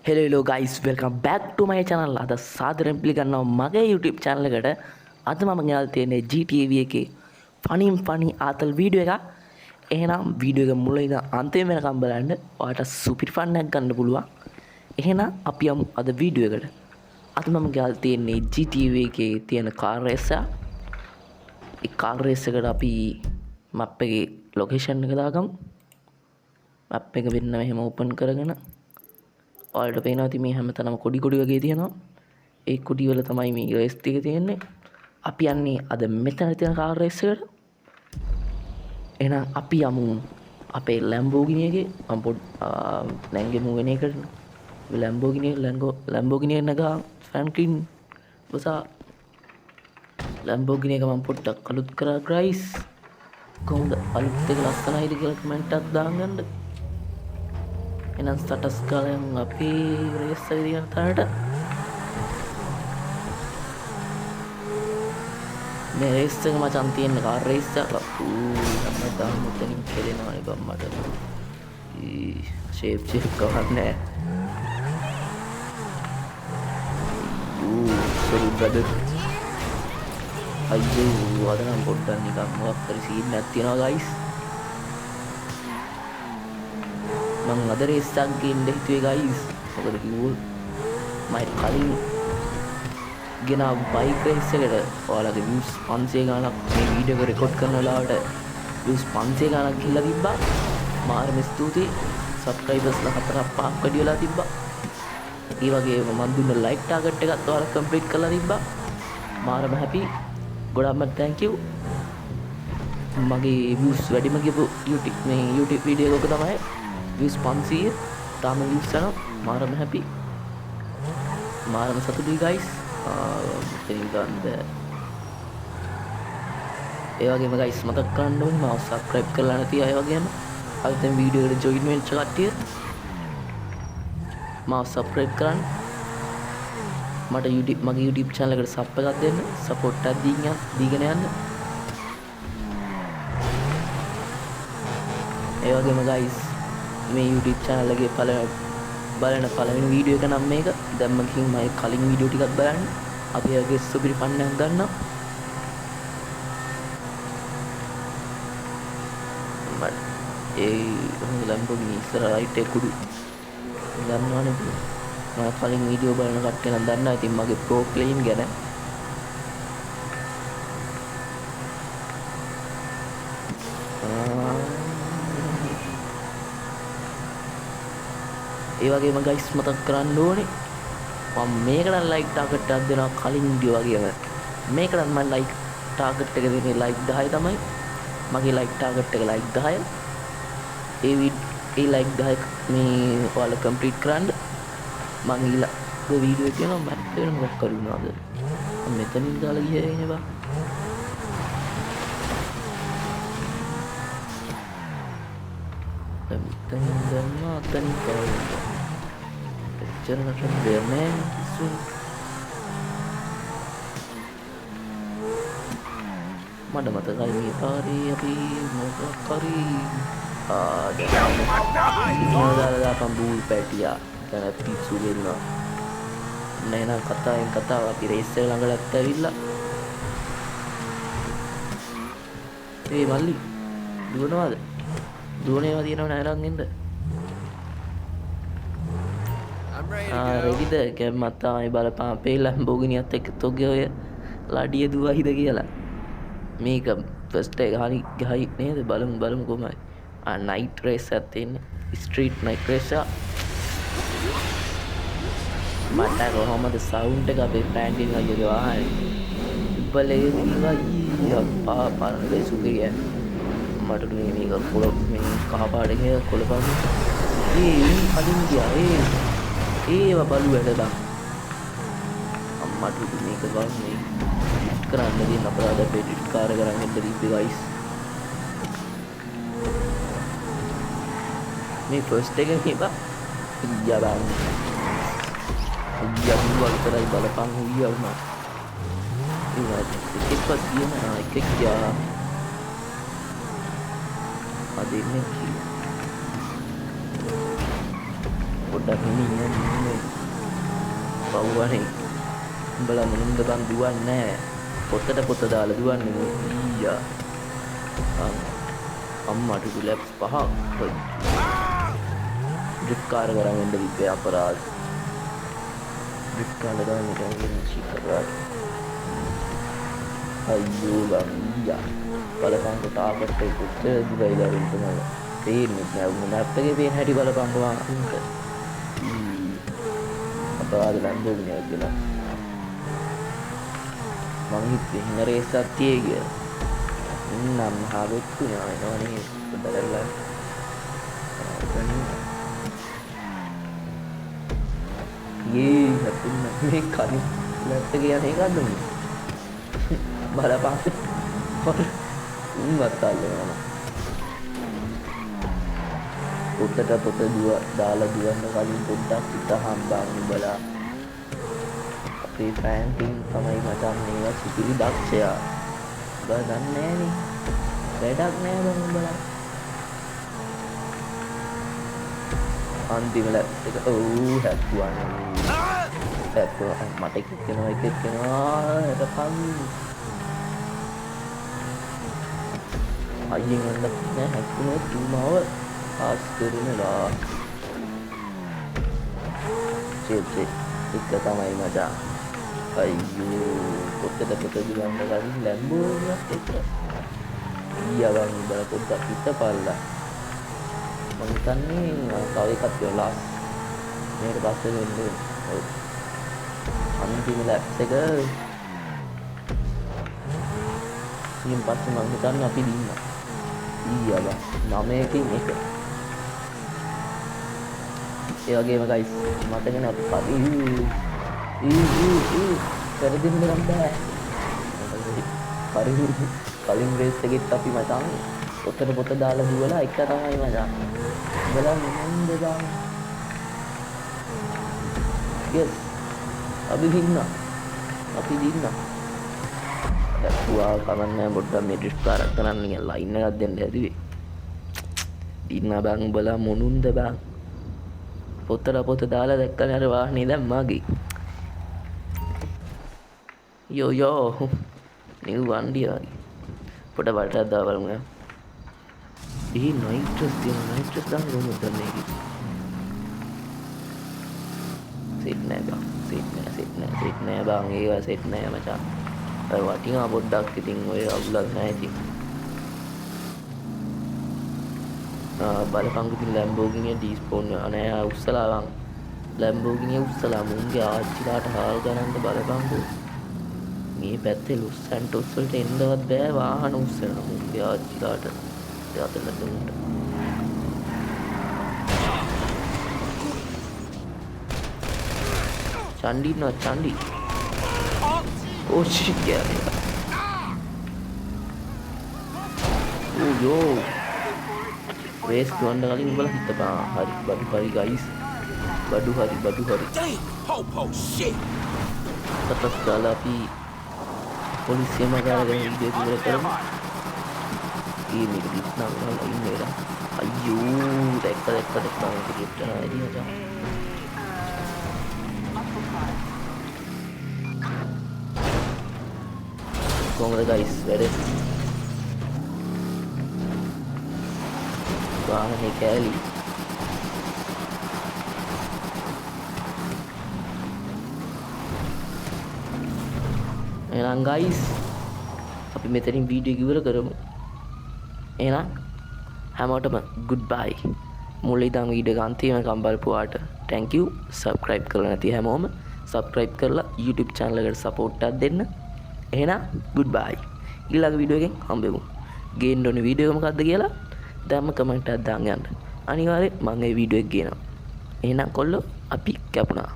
Hello guys welcome back ටු මයි channel. අද සාදරයෙන් පිළිගන්නවා මගේ YouTube channel එකට. අද මම ගෙනල්ලා තියෙන්නේ GTA එකේ ෆනි ආතල් වීඩියෝ එකක්. එහෙනම් වීඩියෝ එක මුල ඉඳන් අන්තිම වෙනකම් බලන්න. ඔයාලට සුපිරි ෆන් එකක් ගන්න පුළුවන්. එහෙනම් අපි යමු අද වීඩියෝ එකට. අද මම ගෙනල්ලා තියෙන්නේ GTA එකේ තියෙන කාර් රේස් එක. ඒ කාර් රේස් එකට අපි මැප් එකේ ලොකේෂන් එක දාගමු. මැප් එක වෙන්න මෙහෙම ඕපන් කරගෙන ඔයාලට පේනවා ඉතින් මේ හැමතැනම කොඩි වගේ තියෙනවා. ඒ කොඩි වල තමයි මේ රේස් ටික තියෙන්නේ. අපි යන්නේ අද මෙතන තියෙන කාර් රේස් එකට. එහෙනම් අපි යමු අපේ Lamborghini එකේ. මම නැංගෙමු වෙන එකට. Lamborghini එක නගා ෆ්‍රැන්ක්ලින් බසා Lamborghini එක මම පොඩ්ඩක් අලුත් කරා ගයිස්. කොහොමද අලුත් එක ලස්සනයිද කියලා කමෙන්ට් එකක් දාන්න. එහෙනම් ස්ටේටස් ගාලා යමු අපි රේස් එක දිගන තරට. මේ රේස් එක මචං තියෙන කාර් රේස් එක. හැමදාම මුතනින් කෙලෙනවානේ බම්මට. ෂේප් ගවන්නේ. Sorry brother. අයියෝ අද නම් පොඩ්ඩක් නිකන් මොකක් හරි සීන් එකක් තියෙනවා ගයිස්. මම අද රේස් එකක් ගේන්න හිතුවේ ගයිස්. මොකද කිව්වොත් මම කලින් ගෙන බයික් රේස් එකට ඔයාලගේ views 500 ගණක් මේ වීඩියෝ එක රෙකෝඩ් කරන වෙලාවට views 500 ගණක් ගිහලා තිබ්බා. මාරම ස්තුතියි. සබ්ස්ක්‍රයිබර්ස්ලා 4-5ක් වැඩි වෙලා තිබ්බා. ඒ වගේම මම දුන්න ලයික් ටාගට් එකත් ඔයාලා කම්ප්ලීට් කරලා තිබ්බා. මාරම හැපි. ගොඩක්ම thank you. මගේ views වැඩිම ගිහපු YouTube වීඩියෝ එක තමයි views 500. තාම views යනවා. මාරම හැපි. මාරම සතුටුයි guys. මෙතනින් ගන්න බෑ. ඒ වගේම guys මතක් කරන්න ඕනේ මාව subscribe කරලා නැති අය වගේම අලුතෙන් වීඩියෝ එකට join වෙච්ච කට්ටිය මාව subscribe කරන්න. මට මගේ YouTube channel එකට sub එකක් දෙන්න. support එකක් දීගෙන යන්න. ඒ වගේම guys මේ YouTube channel එකේ බලන පළවෙනි වීඩියෝ එක නම් මේක. දැන් මම කිව්ව මගේ කලින් වීඩියෝ ටිකක් බලන්න. අපි යගේ සුපිරි ෆන් එකක් ගන්නවා. මම ඒ Lamborghini ඉස්සර රයිට් එක කුඩු ගන්නවනේ. මම කලින් වීඩියෝ බලන කට්ටිය නම් දන්නවා. ඉතින් මගේ ප්‍රෝ ප්ලේයින් ගැන ඒ වගේම guys මතක් කරන්න ඕනේ මම මේකට ලයික් ටාගට් එකක් දෙනවා කලින් වීඩියෝ වගේම. මේකට මම ලයික් ටාගට් එක දෙන්නේ ලයික් 10 තමයි. මගේ ලයික් ටාගට් එක ලයික් 10. ඒ ලයික් 10 මේ ඔයාලා කම්ප්ලීට් කරන්න. මම ඊළඟ වීඩියෝ එක යනවා මම වෙන මොකක් කරුණාද මම මෙතනින් දාලා ගියේ නේ බා. මෙතනින් දැම්මා අතනින් කරා. එච්චරකට දෙන්නේ සු මඩ මතකයි මේ පාරේ අපි මොකක් කරි දාලා පම්බූල් පැටියා දැන් පිස්සු වෙනවා. නේනම් කතාව අපි රේස් එක ළඟට ඇවිල්ලා. ඒ මල්ලි දුවනවාද? දුවනේවා තියෙනව නෑ ළඟින්ද? රෙදිද කැම්මත් තමයි බලපන් අපේ Lamborghini එකත් එක්ක තෝගේ ඔය ලඩිය දුවයිද කියලා. මේක ෆස්ට් එක ගහයි නේද? බලමු කොහමයි. නයිට් රේස් එකක් තියෙන්නේ. ස්ට්‍රීට් නයිට් රේස් එක. මට කොහොමද සවුන්ඩ් එක අපේ ෆ්‍රැන්ක්ලින් අයියගේ වාහනේ. ඉබ්බලේ යප්පා පාරේ සුගිය. මට මේක පොළ මේ කහපාට එක කොළපාට. කලින් ගියා ඒව බලු වැඩලා. අම්මට මේක ගන්නේ එඩිට් කරන්න දෙන්න අපරාධ එඩිට් කාර්ය කරන් ඉන්න දීපේ guys. මේ ෆස්ට් එක මේවා යාබන් යන්නවා විතරයි බලපන් හුයියල්ම. එකක්වත් කියන එකක් යා අදින්නේ පොඩ්ඩක් හිමින් පව්වනේ උඹලා මොනුන්ද බං දුවන්නේ පොත දාලා දුවන්නේ ඊයා අම්මට රිලැක්ස් පහක් ඩ්‍රිෆ්ට් කාර් කරන් එන්න විපේ අපරාධ ඩ්‍රිෆ්ට් කාර් දාන්න කියන්නේ ශිකරාට අයියෝ බං ඊයා බලපං තාකට කොච්චර දුරයිද උන්ටම තේරෙන්නේ නැහැ උන් මැප් එකේ පේන හැටි බලපං වාන්ට අපරාධ ලැම්බෝගිනි එකක් දෙනවා මං හිතුවේ හින රේස් එකක් තියේ කියලා නම් හාලොත්තු නෑනේ පොඩ්ඩක් යේ හතුන් මේ කලින් ලැප් එක යන එකක්ද මේ බලපං උන්වත් අල්ලනවා පොත දුව දාලා දුවන්න කලින් පොඩ්ඩක් හිතහම් බාන්න බලා අපේ ෆ්‍රැන්කින් තමයි මචං මේවා සිතිරි දක්ෂයා බා දන්නේ නෑනේ වැඩක් නෑ බං උඹලා අන්තිම ලැප් එක හැප්පුවා මට එකක් වෙනවා එතපන් අයියෙන් යන්න නෑ හැප්පුණොත් තුමාව පාස් කරනවා චේප් එක තමයි මචං අයියෝ පොත දුවන්න කලින් ලැම්බෝගියක් එක ඊයා බං උඹලා පොඩ්ඩක් හිතපල්ලා මම හිතන්නේ තව එකක් වෙලා මේක පස්සේ වෙන්නේ ඔව් අන්තිම ලැප් එක ඊයින් පස්සේ මම හිතන්නේ අපි දින්නවා ඊයා බං 9කින් එක ඒ වගේම ගයිස් මතක නැහැ පරිදින්න නම් බෑ කලින් රේස් එකෙත් අපි මචං පොත දාලා දුවලා එක තමයි මචං උඹලා මොනද බං yes අපි දින්නා දැක්වා කමන්නේ පොඩ්ඩක් මේ ඩ්‍රිෆ්ට් කාරක් කරන්න ගියා ලයින් එකක් දෙන්න හැදුවේ දින්න බං උඹලා මොනුන්ද බං පොත දාලා දැක්කනේ අර වාහනේ දැන් මගේ යෝ නිව් වන්ඩිය වගේ පොඩ වටක් දාලා බලමු ඊ නයිට්‍රස් දාන්න ඕනද මේකේ සෙට් නෑ බං ඒවා සෙට් නෑ මචං අර වටිනා පොඩ්ඩක් ඉතින් ඔය අවුලක් නෑ ඉතින් බලපං ඉතින් ලැම්බෝගිනිය ඩීස්පෝන් නෑ උස්සලා බං ලැම්බෝගිනිය උස්සලා මුන්ගේ ආච්චිලාට හාල් ගන්නන්න බලපංකෝ මේ පැත්තේ ලොස් සැන්ටෝස් වලට එන්නවත් බෑ වාහන උස්සනවා මුන්ගේ ආච්චිලාට යතල දුන්නට චන්ඩි ඕ ෂිට් ගෑනේ ඕ යෝ රේස් ගන්න කලින් උඹලා හිතපා හරි බඩු ගයිස් බඩු හරි තත්ස් දාලා අපි පොලිසිය මගාගෙන වීඩියෝ ඉවර කරමු මේක දිස්නා වුණා ඉන්නේලා අයියෝ දැක්ක මේක ගෙට්ටන ඇදී මචං කොහොමද ගයිස් වැඩේ වාහනේ කෑලි එහෙනම් ගයිස් අපි මෙතනින් වීඩියෝ ඉවර කරමු එහෙනම් හැමෝටම ගුඩ් බයි මුලින් ඉඳන් වීඩියෝ එක අන්තිමකම් බලපුවාට thank you subscribe කරලා නැති හැමෝම subscribe කරලා YouTube channel එකට support එකක් දෙන්න එහෙනම් ගුඩ් බයි ඊළඟ වීඩියෝ එකෙන් හම්බෙමු ගේන්න ඕනේ වීඩියෝ එක මොකක්ද කියලා දැම්ම කමෙන්ට් එකක් දාන්න යන්න අනිවාර්යෙන් මම ඒ වීඩියෝ එක ගේනවා එහෙනම් කොල්ලෝ අපි කැපුණා